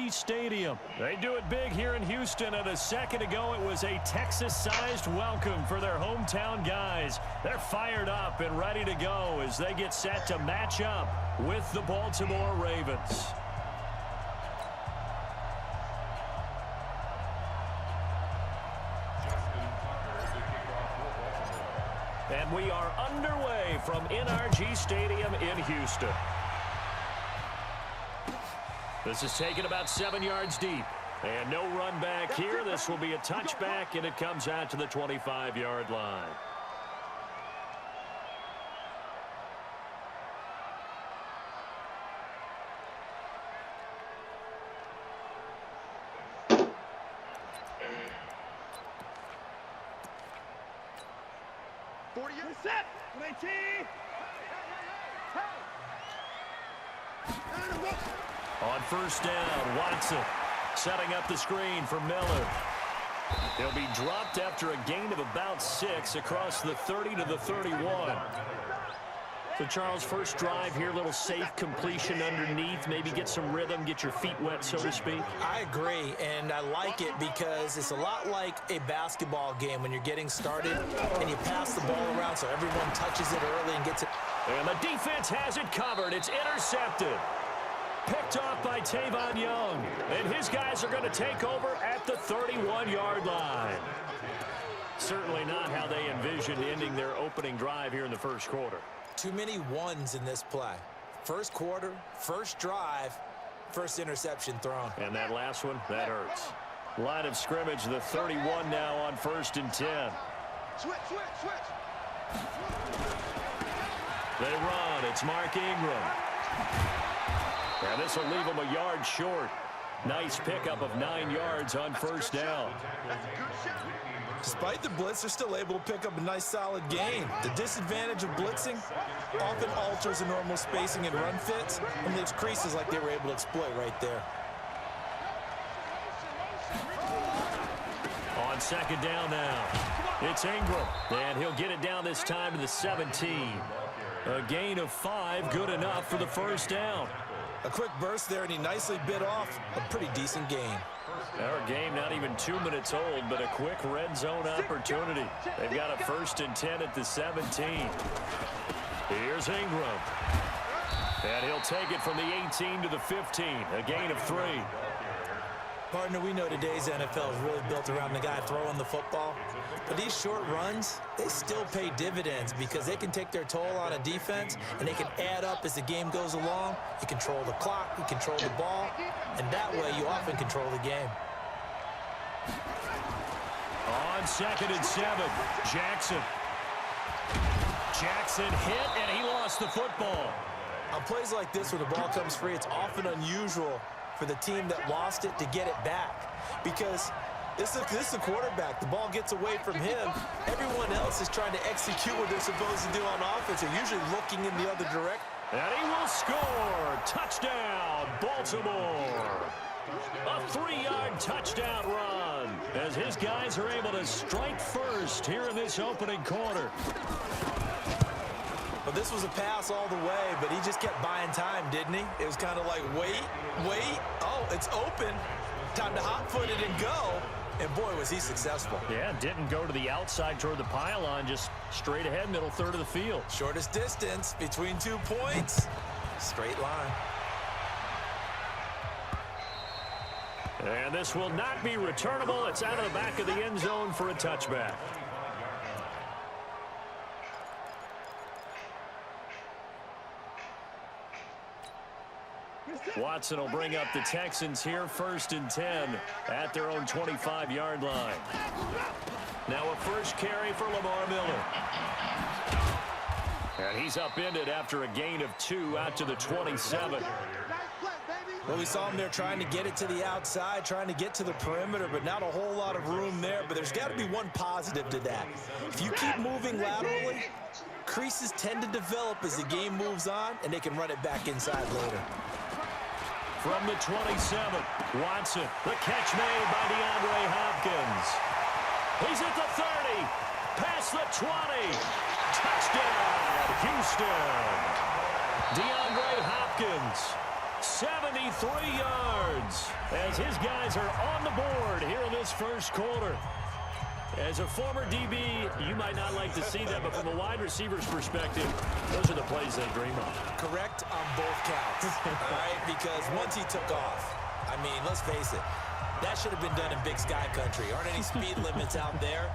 NRG Stadium. They do it big here in Houston, and a second ago it was a Texas-sized welcome for their hometown guys. They're fired up and ready to go as they get set to match up with the Baltimore Ravens. And we are underway from NRG Stadium in Houston. This is taken about 7 yards deep. And no run back here. This will be a touchback, and it comes out to the 25-yard line. Set. 19. On first down, Watson setting up the screen for Miller. He'll be dropped after a gain of about 6 across the 30 to the 31. So, Charles, first drive here, little safe completion underneath, maybe get some rhythm, get your feet wet, so to speak. I agree, and I like it because it's a lot like a basketball game when you're getting started and you pass the ball around so everyone touches it early and gets it. And the defense has it covered. It's intercepted. Picked off by Tavon Young. And his guys are going to take over at the 31-yard line. Certainly not how they envisioned ending their opening drive here in the first quarter. Too many ones in this play. First quarter, first drive, first interception thrown. And that last one, that hurts. Line of scrimmage, the 31 now on 1st and 10. Switch. They run. It's Mark Ingram. And this will leave them a yard short. Nice pickup of 9 yards on first down. Despite the blitz, they're still able to pick up a nice solid gain. The disadvantage of blitzing often alters the normal spacing and run fits and leaves creases like they were able to exploit right there. On second down now, it's Ingram. And he'll get it down this time to the 17. A gain of 5, good enough for the first down. A quick burst there, and he nicely bit off a pretty decent gain. Our game not even 2 minutes old, but a quick red zone opportunity. They've got a 1st and 10 at the 17. Here's Ingram. And he'll take it from the 18 to the 15, a gain of 3. Partner, we know today's NFL is really built around the guy throwing the football. But these short runs, they still pay dividends because they can take their toll on a defense and they can add up as the game goes along. You control the clock, you control the ball, and that way you often control the game. On 2nd and 7, Jackson. Jackson hit, and he lost the football. On plays like this where the ball comes free, it's often unusual for the team that lost it to get it back because this is the quarterback. The ball gets away from him. Everyone else is trying to execute what they're supposed to do on offense. They're usually looking in the other direction. And he will score. Touchdown, Baltimore. A 3-yard touchdown run as his guys are able to strike first here in this opening quarter. Well, this was a pass all the way, but he just kept buying time, didn't he? It was kind of like, wait. Oh, it's open. Time to hot-foot it and go. And, boy, was he successful. Yeah, didn't go to the outside toward the pylon, just straight ahead, middle third of the field. Shortest distance between 2 points. Straight line. And this will not be returnable. It's out of the back of the end zone for a touchback. Watson will bring up the Texans here, 1st and 10 at their own 25-yard line. Now a first carry for Lamar Miller. And he's upended after a gain of 2 out to the 27. Well, we saw him there trying to get it to the outside, trying to get to the perimeter, but not a whole lot of room there. But there's got to be one positive to that. If you keep moving laterally, creases tend to develop as the game moves on, and they can run it back inside later. From the 27, Watson, the catch made by DeAndre Hopkins. He's at the 30, past the 20. Touchdown, Houston. DeAndre Hopkins 73 yards as his guys are on the board here in this first quarter. As a former DB, you might not like to see that, but from a wide receiver's perspective, those are the plays they dream of. Correct on both counts, all right? Because once he took off, I mean, let's face it, that should have been done in Big Sky Country. Aren't any speed limits out there?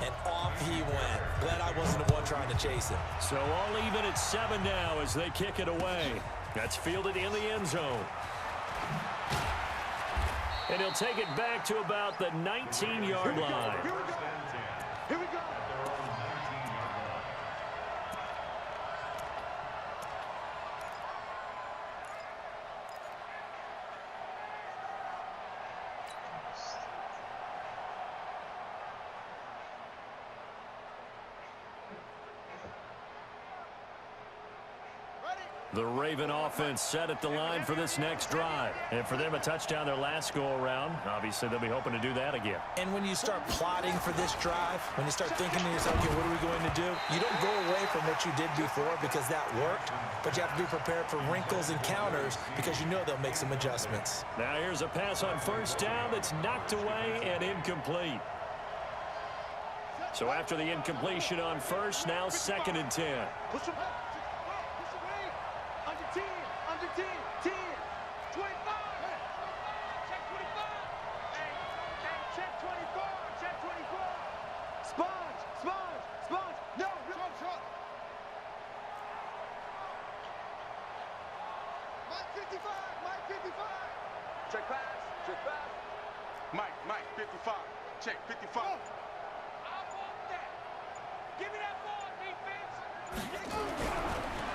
And off he went. Glad I wasn't the one trying to chase him. So all even at 7 now as they kick it away. That's fielded in the end zone. And he'll take it back to about the 19-yard line. Here we go. Here we go. The Raven offense set at the line for this next drive. And for them, a touchdown their last go-around. Obviously, they'll be hoping to do that again. And when you start plotting for this drive, when you start thinking to yourself, okay, what are we going to do? You don't go away from what you did before because that worked, but you have to be prepared for wrinkles and counters because you know they'll make some adjustments. Now here's a pass on first down that's knocked away and incomplete. So after the incompletion on first, now 2nd and 10. Push him up. Push away. Under 10. Under 10. 10. 25. Check 25. Hey, check 24. Check 24. Sponge. Sponge. Sponge. No. Shot. Mike 55. Mike 55. Check pass. Check pass. Mike 55. Check 55. Give me that ball, defense.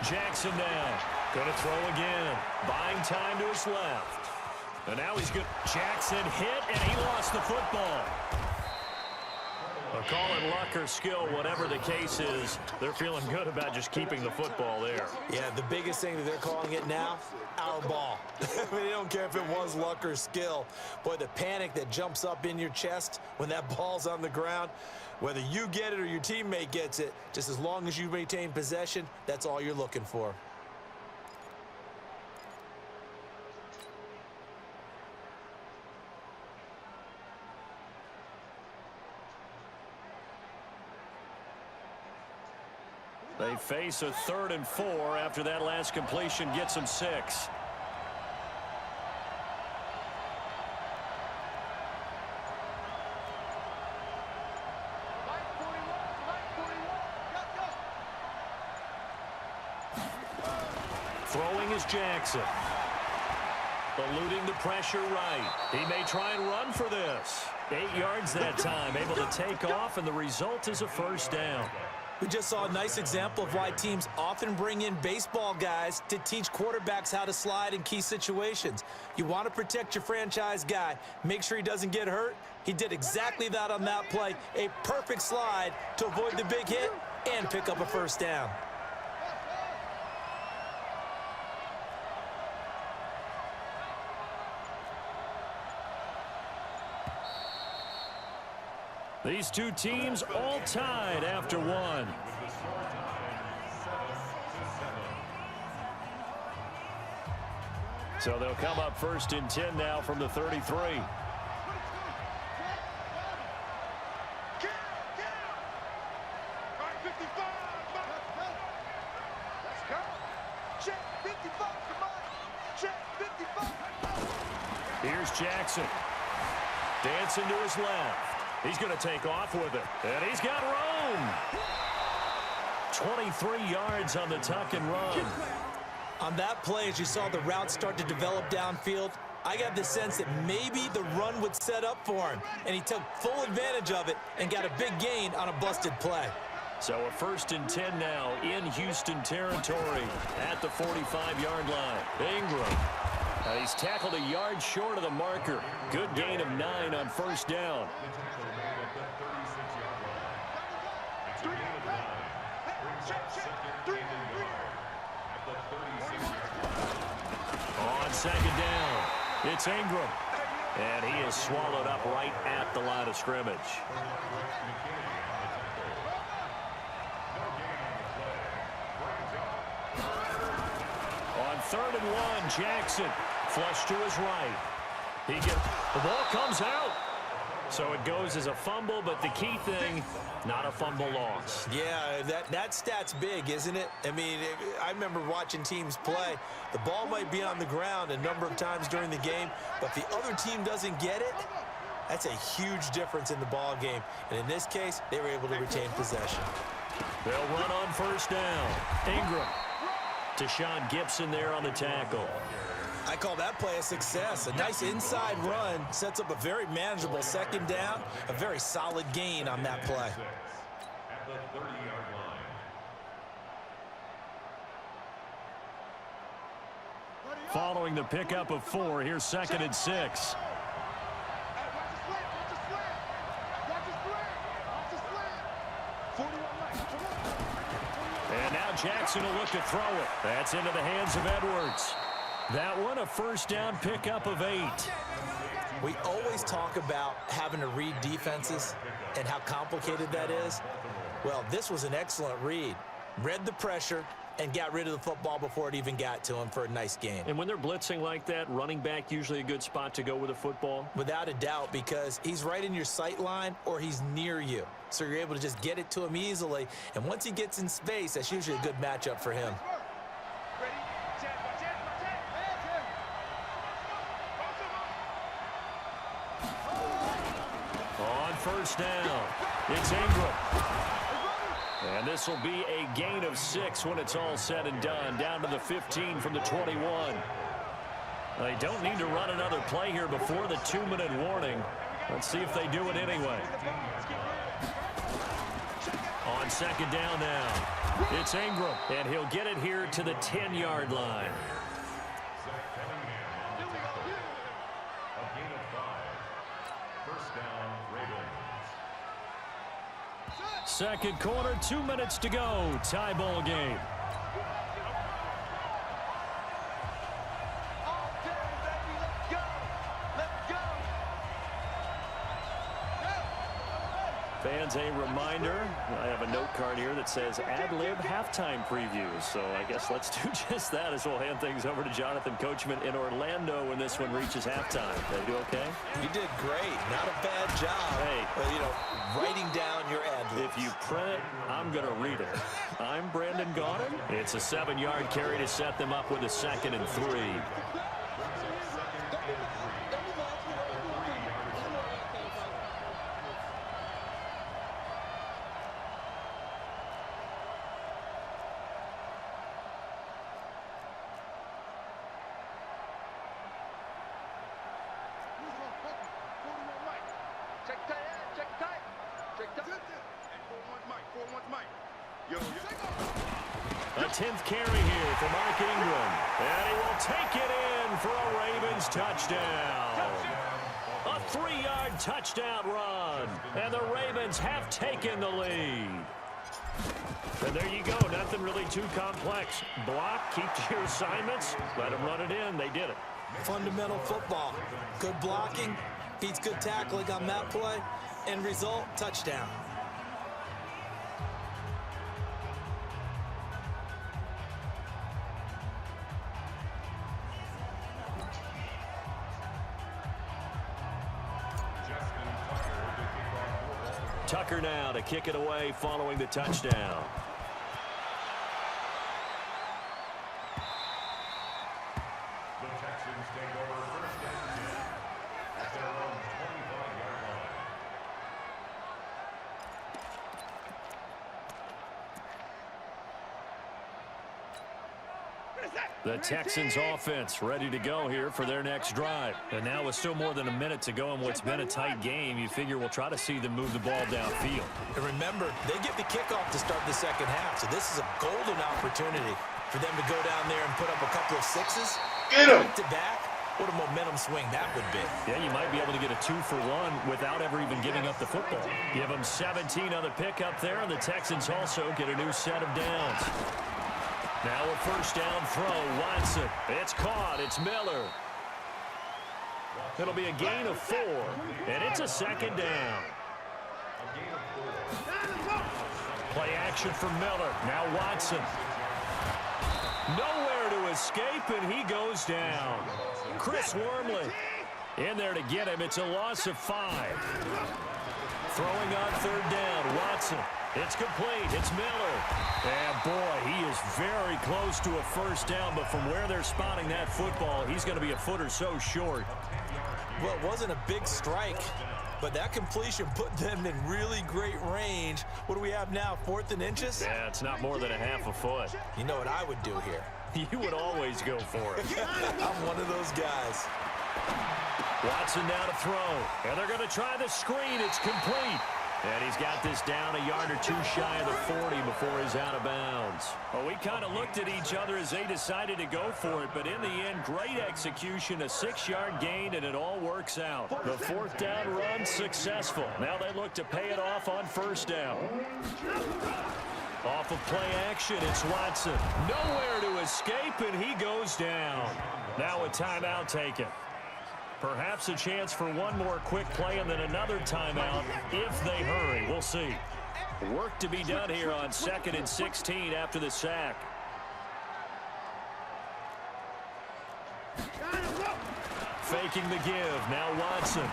Jackson now. Going to throw again. Buying time to his left. And now he's good. Jackson hit, and he lost the football. They'll call it luck or skill, whatever the case is. They're feeling good about just keeping the football there. Yeah, the biggest thing that they're calling it now, our ball. I mean, they don't care if it was luck or skill. Boy, the panic that jumps up in your chest when that ball's on the ground, whether you get it or your teammate gets it, just as long as you maintain possession, that's all you're looking for. They face a 3rd and 4 after that last completion gets them 6. Throwing is Jackson. Eluding the pressure right. He may try and run for this. 8 yards that time, able to take off, and the result is a first down. We just saw a nice example of why teams often bring in baseball guys to teach quarterbacks how to slide in key situations. You want to protect your franchise guy. Make sure he doesn't get hurt. He did exactly that on that play. A perfect slide to avoid the big hit and pick up a first down. These two teams all tied after one. So they'll come up 1st and 10 now from the 33. Right 55. Let's go. Check 55. Come on. Check 55. Here's Jackson. Dancing to his left. He's going to take off with it. And he's got room. 23 yards on the tuck and run. On that play, as you saw the route start to develop downfield, I got the sense that maybe the run would set up for him. And he took full advantage of it and got a big gain on a busted play. So a 1st and 10 now in Houston territory at the 45-yard line. Ingram. He's tackled a yard short of the marker. Good gain of 9 on first down. On 2nd down, it's Ingram. And he is swallowed up right at the line of scrimmage. On 3rd and 1. Jackson flush to his right. The ball comes out. So it goes as a fumble, but the key thing, not a fumble loss. Yeah, that stat's big, isn't it? I mean, I remember watching teams play. The ball might be on the ground a number of times during the game, but if the other team doesn't get it, that's a huge difference in the ball game. And in this case, they were able to retain possession. They'll run on 1st down. Ingram. Deshaun Gibson there on the tackle. I call that play a success. A nice inside run sets up a very manageable 2nd down, a very solid gain on that play. At the 30-yard line. Following the pickup of 4, here's 2nd and 6. And now Jackson will look to throw it. That's into the hands of Edwards. That one, a 1st down pickup of 8. We always talk about having to read defenses and how complicated that is. Well, this was an excellent read. Read the pressure and got rid of the football before it even got to him for a nice gain. And when they're blitzing like that, running back usually a good spot to go with a football? Without a doubt, because he's right in your sight line or he's near you. So you're able to just get it to him easily. And once he gets in space, that's usually a good matchup for him. On 1st down, it's Ingram. And this will be a gain of 6 when it's all said and done. Down to the 15 from the 21. They don't need to run another play here before the 2-minute warning. Let's see if they do it anyway. On 2nd down now, it's Ingram. And he'll get it here to the 10-yard line. A gain of 5. 1st down, Ravens. 2nd quarter, 2 minutes to go. Tie ball game. Fans, a reminder, I have a note card here that says ad-lib halftime previews. So I guess let's do just that as we'll hand things over to Jonathan Coachman in Orlando when this one reaches halftime. Did I do okay? You did great. Not a bad job. Hey. Writing down your ad-libs. If you print it, I'm going to read it. I'm Brandon Gaudin. It's a 7-yard carry to set them up with a 2nd and 3. A 10th carry here for Mark Ingram. And he will take it in for a Ravens touchdown. A 3-yard touchdown run. And the Ravens have taken the lead. And there you go. Nothing really too complex. Block, keep to your assignments, let them run it in. They did it. Fundamental football. Good blocking, beats good tackling on that play. End result, touchdown. Tucker now to kick it away following the touchdown. The Texans take over 1st and 10 at their own 25-yard line. The Texans offense ready to go here for their next drive. And now with still more than a minute to go in what's been a tight game, you figure we'll try to see them move the ball downfield. And remember, they get the kickoff to start the 2nd half, so this is a golden opportunity for them to go down there and put up a couple of 6s. Get 'em. Back to back. What a momentum swing that would be. Yeah, you might be able to get a 2-for-1 without ever even giving up the football. Give them 17 on the pickup there, and the Texans also get a new set of downs. Now a 1st down throw, Watson. It's caught, it's Miller. It'll be a gain of 4, and it's a 2nd down. Play action for Miller. Now Watson. Nowhere to escape, and he goes down. Chris Wormley in there to get him. It's a loss of 5. Throwing on third down, Watson. It's complete. It's Miller. And, boy, he is very close to a first down, but from where they're spotting that football, he's going to be a foot or so short. Well, it wasn't a big strike, but that completion put them in really great range. What do we have now, 4th and inches? Yeah, it's not more than a half a foot. You know what I would do here? You would always go for it. I'm one of those guys. Watson now to throw, and they're going to try the screen. It's complete. And he's got this down a yard or two shy of the 40 before he's out of bounds. Well, we kind of looked at each other as they decided to go for it, but in the end, great execution, a 6-yard gain, and it all works out. The 4th down run successful. Now they look to pay it off on first down. Off of play action, it's Watson. Nowhere to escape, and he goes down. Now a timeout taken. Perhaps a chance for one more quick play and then another timeout if they hurry. We'll see. Work to be done here on 2nd and 16 after the sack. Faking the give. Now Watson.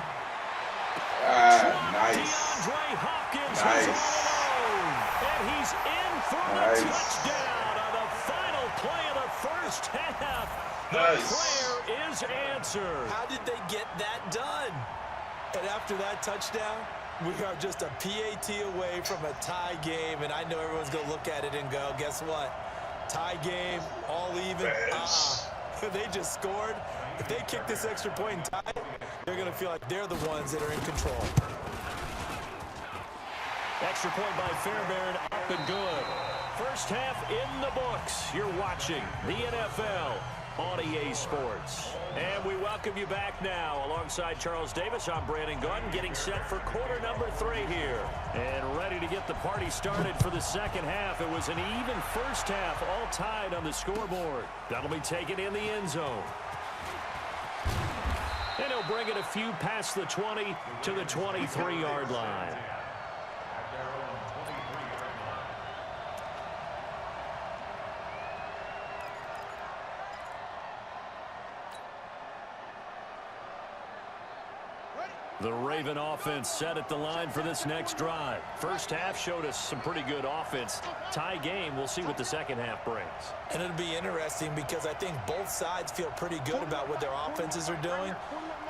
Nice. DeAndre Hopkins Nice. is all alone. And he's in for Nice. the touchdown on the final play of the first half. The Nice. prayer is answered. How did they get that done? And after that touchdown, we are just a PAT away from a tie game, and I know everyone's going to look at it and go, guess what? Tie game, all even. They just scored. If they kick this extra point and tie it, they're going to feel like they're the ones that are in control. Extra point by Fairbairn, up and good. First half in the books. You're watching the NFL on EA Sports. And we welcome you back now. Alongside Charles Davis, I'm Brandon Gunn, getting set for quarter number 3 here. And ready to get the party started for the second half. It was an even first half, all tied on the scoreboard. That'll be taken in the end zone. And he'll bring it a few past the 20 to the 23-yard line. The Raven offense set at the line for this next drive. First half showed us some pretty good offense. Tie game, we'll see what the second half brings. And it'll be interesting because I think both sides feel pretty good about what their offenses are doing.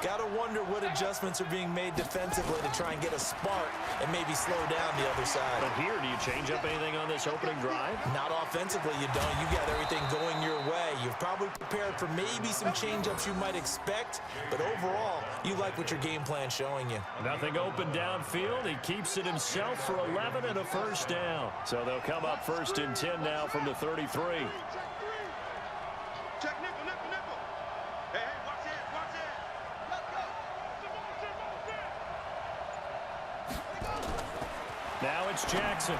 Got to wonder what adjustments are being made defensively to try and get a spark and maybe slow down the other side. But here, do you change up anything on this opening drive? Not offensively, you don't. You got everything going your way. You've probably prepared for maybe some change-ups you might expect, but overall, you like what your game plan's showing you. Nothing open downfield. He keeps it himself for 11 and a first down. So they'll come up 1st and 10 now from the 33. Check nickel, nickel, nickel. Hey, watch it, watch it. Now it's Jackson.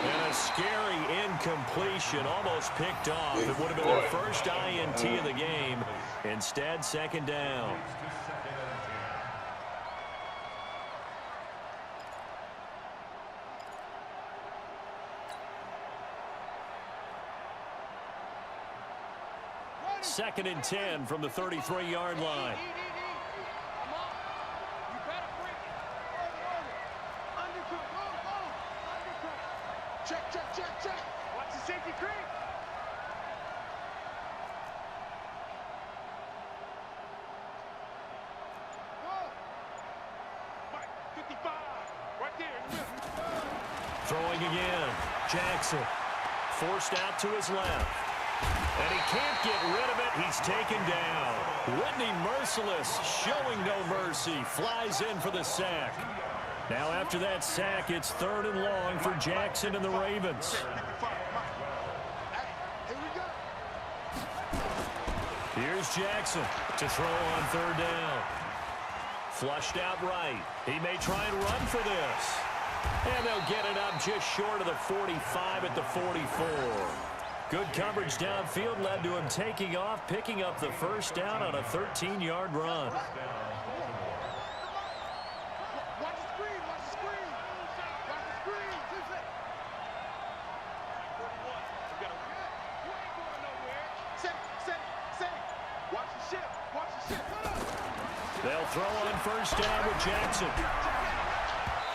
And a scary incompletion, almost picked off. It would have been their first INT of the game. Instead, 2nd down. Second and 10 from the 33-yard line. Check, check, check, check. Watch the safety creep. Mike, 55. Right there in the middle. Throwing again. Jackson forced out to his left. And he can't get rid of it. He's taken down. Whitney Merciless showing no mercy. Flies in for the sack. Now after that sack, it's 3rd and long for Jackson and the Ravens. Here we go. Here's Jackson to throw on 3rd down. Flushed out right. He may try and run for this. And they'll get it up just short of the 45 at the 44. Good coverage downfield led to him taking off, picking up the first down on a 13-yard run. Watch the screen, watch the screen. Watch the screen. You ain't going nowhere. Say throw on first down with Jackson.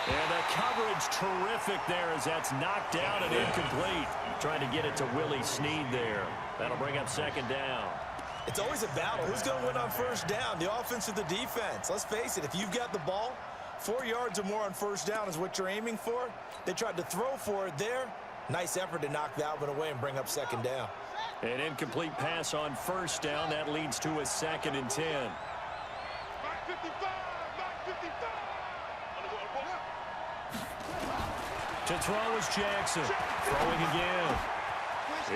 And the coverage terrific there as that's knocked down and incomplete. Trying to get it to Willie Snead there. That'll bring up second down. It's always a battle. Who's going to win on first down, the offense or the defense? Let's face it, if you've got the ball, 4 yards or more on first down is what you're aiming for. They tried to throw for it there. Nice effort to knock that one away and bring up second down. An incomplete pass on first down. That leads to a 2nd and 10. Mark 55, Mark 55. To throw is Jackson. Throwing again.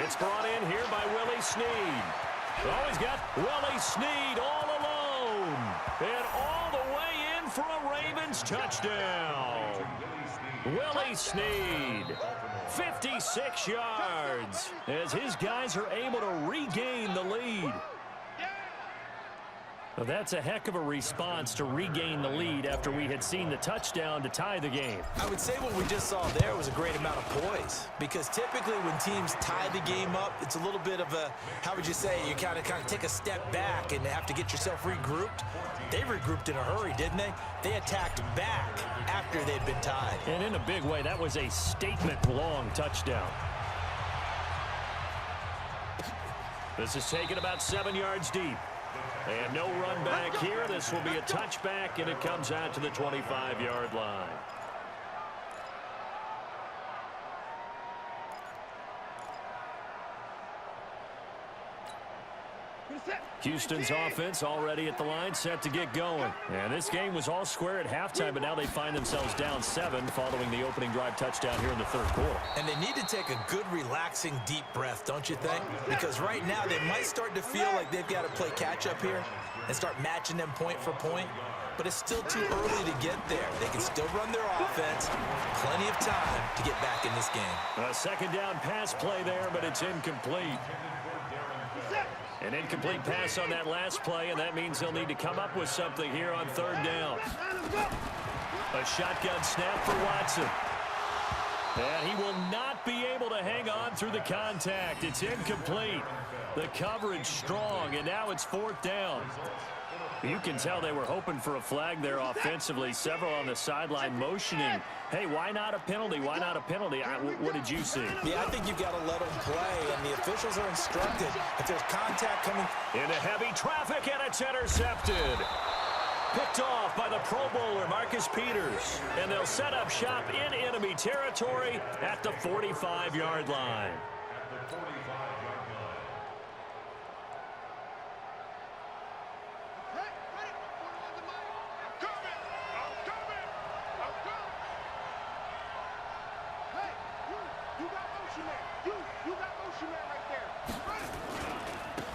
It's brought in here by Willie Snead. Oh, he's got Willie Snead all alone. And all the way in for a Ravens touchdown. Willie Snead, 56 yards, as his guys are able to regain the lead. Well, that's a heck of a response to regain the lead after we had seen the touchdown to tie the game. I would say what we just saw there was a great amount of poise, because typically when teams tie the game up, it's a little bit of a, how would you say, you kind of take a step back and have to get yourself regrouped. They regrouped in a hurry, didn't they? They attacked back after they'd been tied. And in a big way, that was a statement-long touchdown. This is taken about 7 yards deep. And no run back here. This will be a touchback, and it comes out to the 25-yard line. Houston's offense already at the line, set to get going. And this game was all square at halftime, but now they find themselves down 7 following the opening drive touchdown here in the third quarter. And they need to take a good, relaxing, deep breath, don't you think? Because right now they might start to feel like they've got to play catch-up here and start matching them point for point. But it's still too early to get there. They can still run their offense. Plenty of time to get back in this game. A second down pass play there, but it's incomplete. An incomplete pass on that last play, and that means they'll need to come up with something here on third down. A shotgun snap for Watson. And he will not be able to hang on through the contact. It's incomplete. The coverage strong, and now it's fourth down. You can tell they were hoping for a flag there offensively. Several on the sideline motioning. Hey, why not a penalty? Why not a penalty? What did you see? Yeah, I think you've got to let them play, and the officials are instructed. If there's contact coming into heavy traffic, and it's intercepted. Picked off by the Pro Bowler, Marcus Peters. And they'll set up shop in enemy territory at the 45-yard line.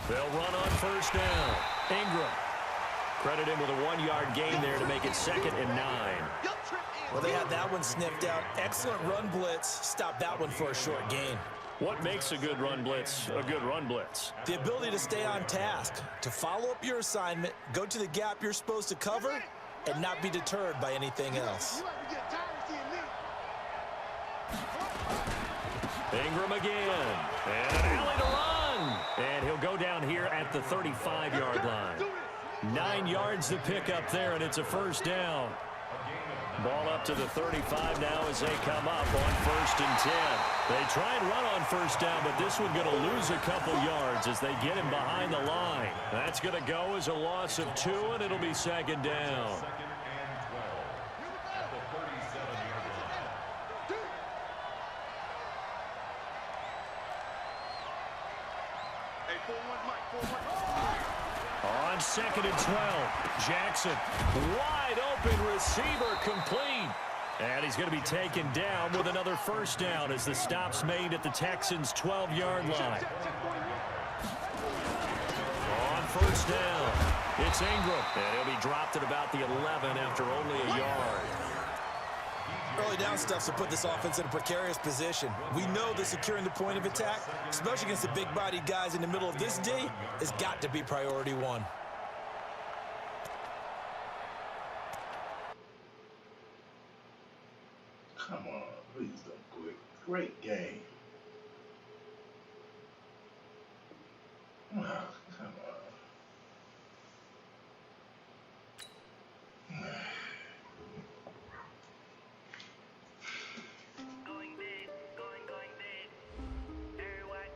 They'll run on first down. Ingram. Credit him with a 1-yard gain there to make it 2nd and 9. Well, they had that one sniffed out. Excellent run blitz. Stop that one for a short gain. What makes a good run blitz a good run blitz? The ability to stay on task, to follow up your assignment, go to the gap you're supposed to cover, and not be deterred by anything else. Ingram again. And an alley to run. And he'll go down here at the 35-yard line. 9 yards to pick up there, and it's a first down. Ball up to the 35 now as they come up on 1st and 10. They try and run on first down, but this one going to lose a couple yards as they get him behind the line. That's going to go as a loss of 2, and it'll be 2nd down. On 2nd and 12, Jackson, wide open receiver, complete. And he's going to be taken down with another first down as the stop's made at the Texans' 12-yard line. On first down, it's Ingram, and he'll be dropped at about the 11 after only a yard. Early down stuff to put this offense in a precarious position. We know that securing the point of attack, especially against the big-bodied guys in the middle of this D, has got to be priority 1. Come on, please don't quit. Great game.